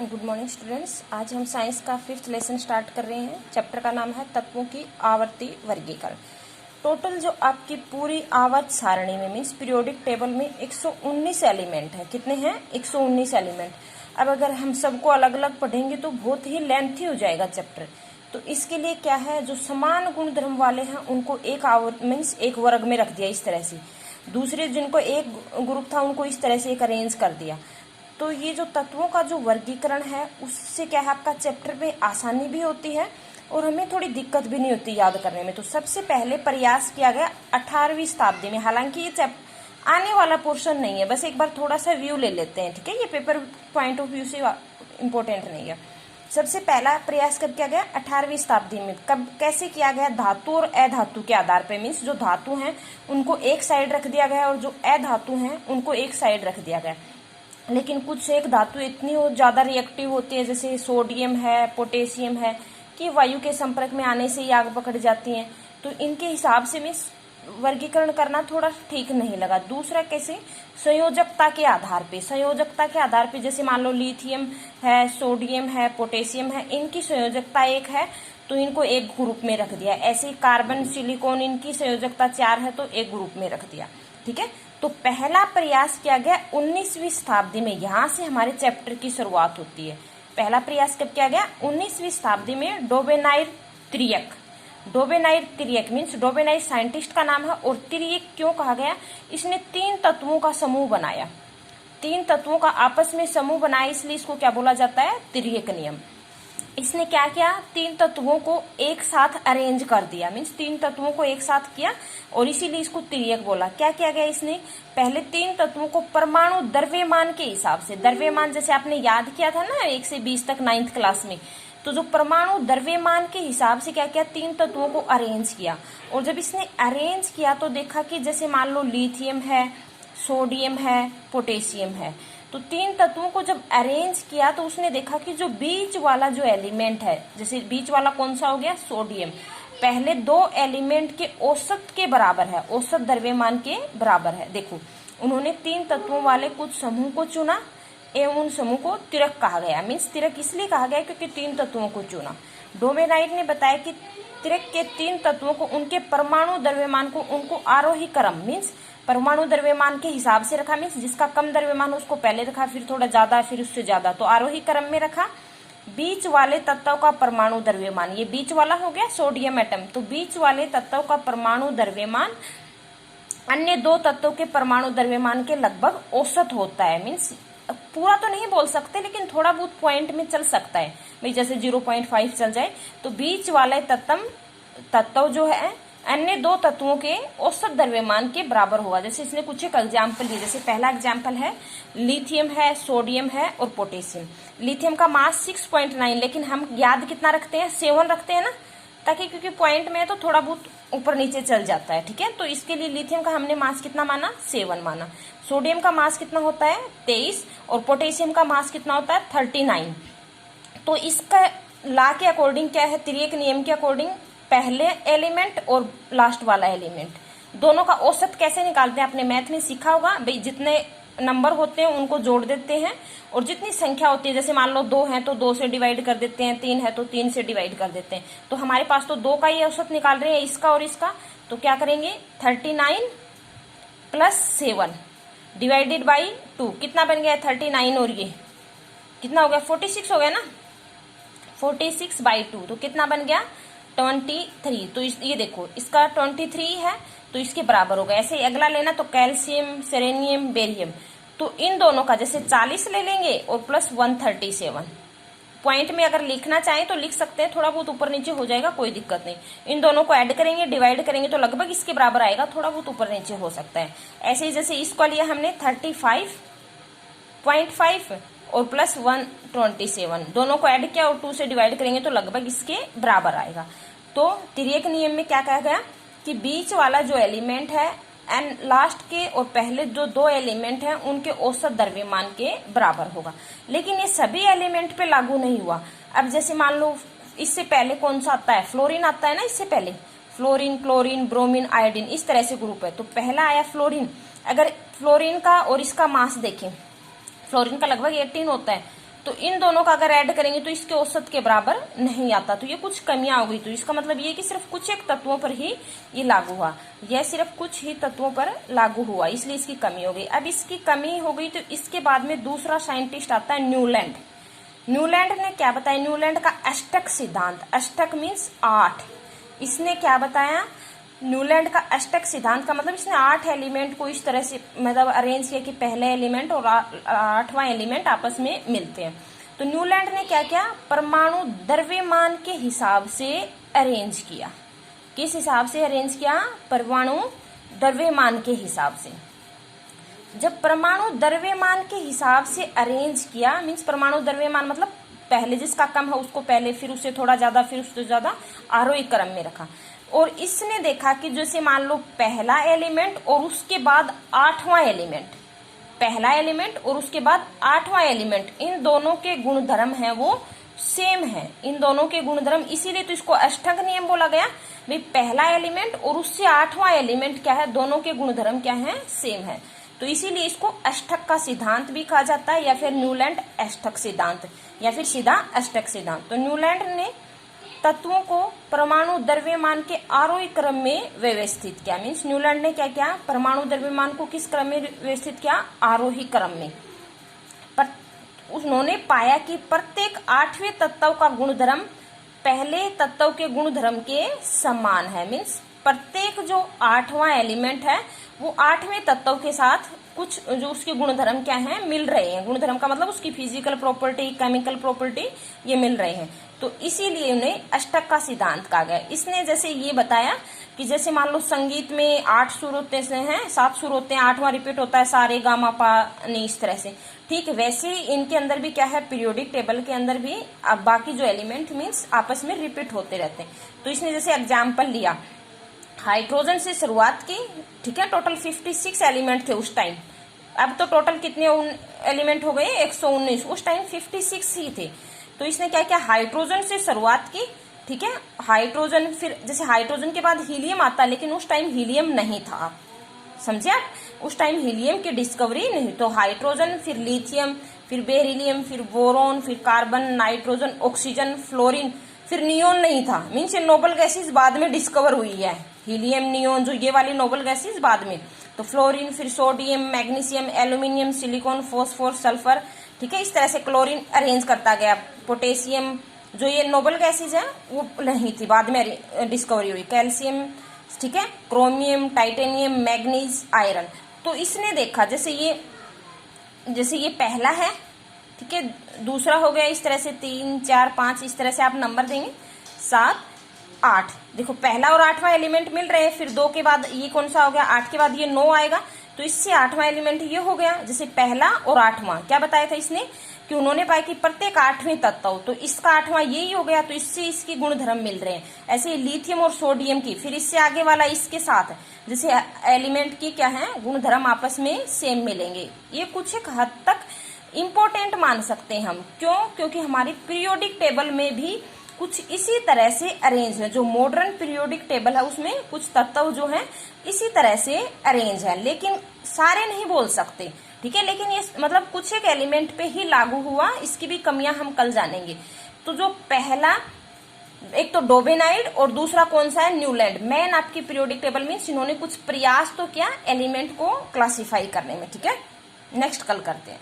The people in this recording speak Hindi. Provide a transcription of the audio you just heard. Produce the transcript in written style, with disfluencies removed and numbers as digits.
Good morning students. आज हम साइंस का 5th लेसन स्टार्ट कर रहे हैं। चैप्टर का नाम है तत्वों की आवर्ती वर्गीकरण। टोटल जो आपकी पूरी आवर्त सारणी में मीन्स पीरियोडिक टेबल में 119 एलिमेंट है। कितने हैं? 119 एलिमेंट। अब अगर हम सबको अलग अलग पढ़ेंगे तो बहुत ही लेंथी हो जाएगा चैप्टर। तो इसके लिए क्या है, जो समान गुण धर्म वाले हैं उनको एक आवर्त मीन्स एक वर्ग में रख दिया इस तरह से। दूसरे जिनको एक ग्रुप था उनको इस तरह से एक अरेंज कर दिया। तो ये जो तत्वों का जो वर्गीकरण है उससे क्या है, आपका चैप्टर में आसानी भी होती है और हमें थोड़ी दिक्कत भी नहीं होती याद करने में। तो सबसे पहले प्रयास किया गया 18वीं शताब्दी में। हालांकि ये आने वाला पोर्शन नहीं है, बस एक बार थोड़ा सा व्यू ले लेते हैं, ठीक है। ये पेपर पॉइंट ऑफ व्यू से इम्पोर्टेंट नहीं है। सबसे पहला प्रयास कब किया गया? 18वीं शताब्दी में। कब कैसे किया गया? धातु और अधातु के आधार पर, मीन्स जो धातु हैं उनको एक साइड रख दिया गया और जो अधातु हैं उनको एक साइड रख दिया गया। लेकिन कुछ एक धातु इतनी ज्यादा रिएक्टिव होती है, जैसे सोडियम है, पोटेशियम है, कि वायु के संपर्क में आने से ही आग पकड़ जाती हैं। तो इनके हिसाब से में वर्गीकरण करना थोड़ा ठीक नहीं लगा। दूसरा कैसे? संयोजकता के आधार पे। संयोजकता के आधार पे जैसे मान लो लिथियम है, सोडियम है, पोटेशियम है, इनकी संयोजकता एक है तो इनको एक ग्रुप में रख दिया। ऐसे कार्बन, सिलिकॉन, इनकी संयोजकता 4 है तो एक ग्रुप में रख दिया, ठीक है। तो पहला प्रयास किया गया 19वीं शताब्दी में। यहाँ से हमारे चैप्टर की शुरुआत होती है। पहला प्रयास कब किया गया? 19वीं शताब्दी में डोबेनाइर त्रियक। डोबेनाइर त्रियक मीन्स डोबेनाइर साइंटिस्ट का नाम है। और त्रियक क्यों कहा गया? इसने 3 तत्वों का समूह बनाया। 3 तत्वों का आपस में समूह बनाया, इसलिए इसको क्या बोला जाता है? त्रियक नियम। इसने क्या किया? 3 तत्वों को एक साथ अरेंज कर दिया, मीन्स 3 तत्वों को एक साथ किया और इसीलिए इसको त्रियक बोला। क्या किया गया? इसने पहले 3 तत्वों को परमाणु द्रव्यमान के हिसाब से, द्रव्यमान जैसे आपने याद किया था ना 1 से 20 तक 9th क्लास में, तो जो परमाणु द्रव्यमान के हिसाब से क्या किया? 3 तत्वों को अरेंज किया। और जब इसने अरेंज किया तो देखा कि जैसे मान लो लिथियम है, सोडियम है, पोटेशियम है, तो 3 तत्वों को जब अरेंज किया तो उसने देखा कि जो बीच वाला जो एलिमेंट है, जैसे बीच वाला कौन सा हो गया? सोडियम, पहले 2 एलिमेंट के औसत के बराबर है, औसत द्रव्यमान के बराबर है। देखो, उन्होंने 3 तत्वों वाले कुछ समूह को चुना एवं उन समूह को त्रिक कहा गया। मीन्स त्रिक इसलिए कहा गया क्योंकि 3 तत्वों को चुना। डोबेनाइर ने बताया कि त्रिक के 3 तत्वों को, उनके परमाणु द्रव्यमान को, उनको आरोही क्रम मीन्स परमाणु द्रव्यमान के हिसाब से रखा। मीन्स जिसका कम द्रव्यमान उसको पहले रखा, फिर थोड़ा ज्यादा, फिर उससे ज्यादा, तो आरोही क्रम में रखा। बीच वाले तत्व का परमाणु द्रव्यमान, ये बीच वाला हो गया सोडियम एटम, तो बीच वाले तत्व का परमाणु द्रव्यमान अन्य 2 तत्वों के परमाणु द्रव्यमान के लगभग औसत होता है। मीन्स पूरा तो नहीं बोल सकते लेकिन थोड़ा बहुत पॉइंट में चल सकता है भाई, जैसे 0.5 चल जाए। तो बीच वाले तत्व जो है अन्य 2 तत्वों के औसत द्रव्यमान के बराबर होगा। जैसे इसने कुछ एक एग्जाम्पल दिए, जैसे पहला एग्जाम्पल है लिथियम है, सोडियम है और पोटेशियम। लिथियम का मास 6.9, लेकिन हम याद कितना रखते हैं? 7 रखते हैं ना, ताकि क्योंकि पॉइंट में तो थोड़ा बहुत ऊपर नीचे चल जाता है, ठीक है। तो इसके लिए लिथियम का हमने मास कितना माना? 7 माना। सोडियम का मास कितना होता है? 23 और पोटेशियम का मास कितना होता है? 39। तो इसका लॉ के अकॉर्डिंग क्या है? त्रियक नियम के अकॉर्डिंग पहले एलिमेंट और लास्ट वाला एलिमेंट दोनों का औसत कैसे निकालते हैं? आपने मैथ में सीखा होगा भाई, जितने नंबर होते हैं उनको जोड़ देते हैं और जितनी संख्या होती है, जैसे मान लो 2 है तो 2 से डिवाइड कर देते हैं, 3 है तो 3 से डिवाइड कर देते हैं। तो हमारे पास तो 2 का ही औसत निकाल रहे हैं, इसका और इसका, तो क्या करेंगे? 39 प्लस 7 डिवाइडेड बाई 2 कितना बन गया? 39 और ये कितना हो गया? 46 हो गया ना, 46/2 तो कितना बन गया? 23। तो ये देखो, इसका 23 है तो इसके बराबर होगा। ऐसे अगला लेना तो कैल्शियम, सेलेनियम, बेरियम, तो इन दोनों का जैसे 40 ले लेंगे और प्लस 137। पॉइंट में अगर लिखना चाहें तो लिख सकते हैं, थोड़ा बहुत ऊपर नीचे हो जाएगा, कोई दिक्कत नहीं। इन दोनों को ऐड करेंगे, डिवाइड करेंगे तो लगभग इसके बराबर आएगा, थोड़ा बहुत ऊपर नीचे हो सकता है। ऐसे ही जैसे इसको लिया हमने 35.5 और प्लस 127, दोनों को ऐड किया और 2 से डिवाइड करेंगे तो लगभग इसके बराबर आएगा। तो त्रियक नियम में क्या कहा गया कि बीच वाला जो एलिमेंट है एंड लास्ट के और पहले जो 2 एलिमेंट हैं उनके औसत द्रव्यमान के बराबर होगा। लेकिन ये सभी एलिमेंट पे लागू नहीं हुआ। अब जैसे मान लो इससे पहले कौन सा आता है? फ्लोरीन आता है ना, इससे पहले फ्लोरीन, क्लोरीन, ब्रोमीन, आयोडीन, इस तरह से ग्रुप है। तो पहला आया फ्लोरीन। अगर फ्लोरीन का और इसका मास देखें, फ्लोरीन का लगभग 18 होता है, तो तो इन दोनों का अगर ऐड करेंगे तो इसके औसत के बराबर नहीं आता। तो ये कुछ कमियां हो गई। तो इसका मतलब ये कि सिर्फ कुछ एक तत्वों पर ही ये लागू हुआ, यह सिर्फ कुछ ही तत्वों पर लागू हुआ, इसलिए इसकी कमी हो गई। अब इसकी कमी हो गई तो इसके बाद में दूसरा साइंटिस्ट आता है न्यूलैंड। न्यूलैंड ने क्या बताया? न्यूलैंड का अष्टक सिद्धांत, अष्टक मीन्स 8। इसने क्या बताया? न्यूलैंड का अष्टक सिद्धांत का मतलब इसने 8 एलिमेंट को इस तरह से मतलब अरेंज किया कि पहले एलिमेंट और 8वां एलिमेंट आपस में मिलते हैं। तो न्यूलैंड ने क्या किया? परमाणु द्रव्यमान के हिसाब से अरेंज किया। किस हिसाब से अरेंज किया? परमाणु द्रव्यमान के हिसाब से। जब परमाणु द्रव्यमान के हिसाब से अरेंज किया, मीन्स परमाणु द्रव्यमान मतलब पहले जिसका कम है उसको पहले, फिर उससे थोड़ा ज्यादा, फिर उससे ज्यादा आरोही क्रम में रखा। और इसने देखा कि जैसे मान लो पहला एलिमेंट और उसके बाद 8वां एलिमेंट, पहला एलिमेंट और उसके बाद 8वां एलिमेंट, इन दोनों के गुणधर्म है वो सेम है, इन दोनों के गुणधर्म, इसीलिए तो इसको अष्टक नियम बोला गया। भाई पहला एलिमेंट और उससे 8वां एलिमेंट क्या है, दोनों के गुणधर्म क्या है? सेम है। तो इसीलिए इसको अष्टक का सिद्धांत भी कहा जाता है, या फिर न्यूलैंड अष्टक सिद्धांत, या फिर सीधा अष्टक सिद्धांत। तो न्यूलैंड ने तत्वों को परमाणु द्रव्यमान के आरोही क्रम में व्यवस्थित किया। मीन्स न्यूलैंड ने क्या किया? परमाणु द्रव्यमान को किस क्रम में व्यवस्थित किया? आरोही क्रम में। पर उन्होंने पाया कि प्रत्येक 8वें तत्व का गुणधर्म पहले तत्व के गुणधर्म के समान है। मीन्स प्रत्येक जो 8वां एलिमेंट है वो 8वें तत्व के साथ कुछ जो उसके गुणधर्म क्या है? मिल रहे हैं। गुणधर्म का मतलब उसकी फिजिकल प्रॉपर्टी, केमिकल प्रॉपर्टी, ये मिल रहे हैं। तो इसीलिए उन्हें अष्टक का सिद्धांत कहा गया। इसने जैसे ये बताया कि जैसे मान लो संगीत में 8 सुर होते हैं, 7 सुर होते हैं, 8वां रिपीट होता है, सारे गामा पा नी, इस तरह से। ठीक है, वैसे ही इनके अंदर भी क्या है? पीरियोडिक टेबल के अंदर भी अब बाकी जो एलिमेंट मीन्स आपस में रिपीट होते रहते हैं। तो इसने जैसे एग्जाम्पल लिया, हाइड्रोजन से शुरुआत की, ठीक है, टोटल 56 एलिमेंट थे उस टाइम। अब तो टोटल कितने एलिमेंट हो गए? 119। उस टाइम 56 ही थे। तो इसने क्या किया? हाइड्रोजन से शुरुआत की, ठीक है, हाइड्रोजन, फिर जैसे हाइड्रोजन के बाद हीलियम आता, लेकिन उस टाइम हीलियम नहीं था, समझे आप? उस टाइम हीलियम की डिस्कवरी नहीं। तो हाइड्रोजन, फिर लिथियम, फिर बेरिलियम, फिर बोरोन, फिर कार्बन, नाइट्रोजन, ऑक्सीजन, फ्लोरीन, फिर नियोन नहीं था। मीन्स ये नोबल गैसेस बाद में डिस्कवर हुई है। हीलियम, नियोन, जो ये वाली नोबल गैसेस बाद में। तो फ्लोरीन, फिर sodium, magnesium, aluminium, silicon, phosphor, sulphur, ठीक है, इस तरह से क्लोरीन अरेंज करता गया। पोटेशियम, जो ये नोबल गैसेज है वो नहीं थी, बाद में डिस्कवरी हुई। कैल्शियम, ठीक है, क्रोमियम, टाइटेनियम, मैग्नीज, आयरन। तो इसने देखा जैसे ये पहला है, ठीक है, दूसरा हो गया, इस तरह से 3, 4, 5, इस तरह से आप नंबर देंगे, 7, 8। देखो पहला और 8वां एलिमेंट मिल रहे हैं। फिर 2 के बाद ये कौन सा हो गया? 8 के बाद ये 9 आएगा, तो इससे 8वां एलिमेंट ये हो गया। जैसे पहला और 8वां क्या बताया था इसने कि उन्होंने पाया कि प्रत्येक 8वें तत्व, तो इसका 8वां यही हो गया, तो इससे इसके गुणधर्म मिल रहे हैं। ऐसे लिथियम और सोडियम की, फिर इससे आगे वाला इसके साथ, जैसे एलिमेंट की क्या है? गुणधर्म आपस में सेम मिलेंगे। ये कुछ एक हद तक इम्पोर्टेंट मान सकते हैं हम। क्यों? क्योंकि हमारी पीरियोडिक टेबल में भी कुछ इसी तरह से अरेंज है। जो मॉडर्न पीरियोडिक टेबल है उसमें कुछ तत्व जो है इसी तरह से अरेंज है, लेकिन सारे नहीं बोल सकते, ठीक है, लेकिन ये मतलब कुछ एक एलिमेंट पे ही लागू हुआ। इसकी भी कमियां हम कल जानेंगे। तो जो पहला, एक तो डोबेनाइड और दूसरा कौन सा है? न्यूलैंड। मैन आपकी पीरियोडिक टेबल में इन्होंने कुछ प्रयास तो किया एलिमेंट को क्लासिफाई करने में, ठीक है। नेक्स्ट कल करते हैं।